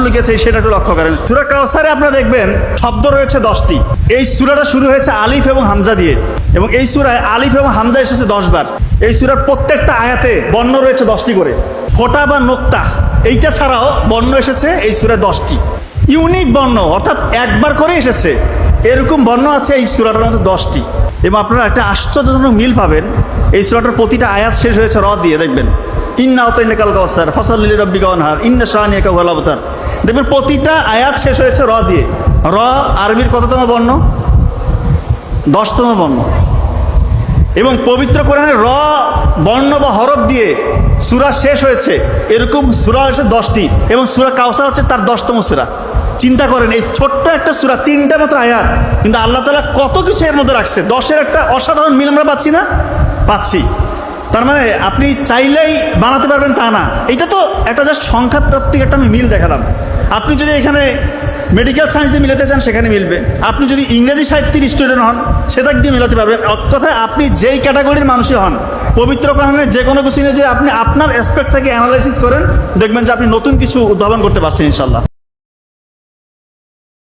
লুকিয়েছে সেটা একটু লক্ষ্য করেন। সূরা কাউসারে আপনারা দেখবেন শব্দ রয়েছে 10টি। এই সূরাটা শুরু হয়েছে আলিফ এবং হামজা দিয়ে, এবং এই সূরায় আলিফ এবং হামজা এসেছে 10 বার। এই সূরার প্রত্যেকটা আয়াতে বর্ণ রয়েছে 10টি করে। ফোঁটা বা নোক্তা এইটা ছাড়াও বর্ণ এসেছে এই সূরায় 10টি। ইউনিক বর্ণ, অর্থাৎ একবার করে এসেছে এরকম বর্ণ আছে এই সূরাটার মধ্যে 10টি। এবং আপনারা একটা আশ্চর্যজনক মিল পাবেন, এই সূরাটার প্রতিটা আয়াত শেষ হয়েছে র দিয়ে। দেখবেন ইন্না আতাইনাকাল কাউসার ফাসাল্লি লিরাব্বিকা ওয়ানহার ইন্না শানিয়াকা হুয়াল আবতার। দেখবেন প্রতিটা আয়াত শেষ হয়েছে র দিয়ে। র আরবির কততম বর্ণ? 10তম বর্ণ। এবং পবিত্র কোরআনে র বর্ণ বা হরফ দিয়ে সূরা শেষ হয়েছে এরকম সূরা হয়েছে 10টি, এবং সূরা কাউসার হচ্ছে তার 10তম সূরা। চিন্তা করেন, এই ছোট্ট একটা সূরা, 3টা মাত্র আয়াত, কিন্তু আল্লাহ তাআলা কত কিছু এর মধ্যে রাখছে। 10-এর একটা অসাধারণ মিল আমরা পাচ্ছি না? পাচ্ছি। তার মানে আপনি চাইলেই বানাতে পারবেন তা না। এটা তো একটা জাস্ট সংখ্যাতাত্ত্বিক একটা আমি মিল দেখালাম। আপনি যদি এখানে মেডিকেল সায়েন্স দিয়ে মিলাতে চান সেখানে মিলবে, আপনি যদি ইংরেজি সাহিত্যের স্টুডেন্ট হন সেটা দিয়ে মিলাতে পারবেন। কথায় আপনি যেই ক্যাটাগরির মানুষই হন, পবিত্র কোরআনে যে কোনো কিছু নিয়ে যে আপনি আপনার অ্যাসপেক্ট থেকে অ্যানালাইসিস করেন, দেখবেন যে আপনি নতুন কিছু উদ্ভাবন করতে পারছেন ইনশাল্লাহ।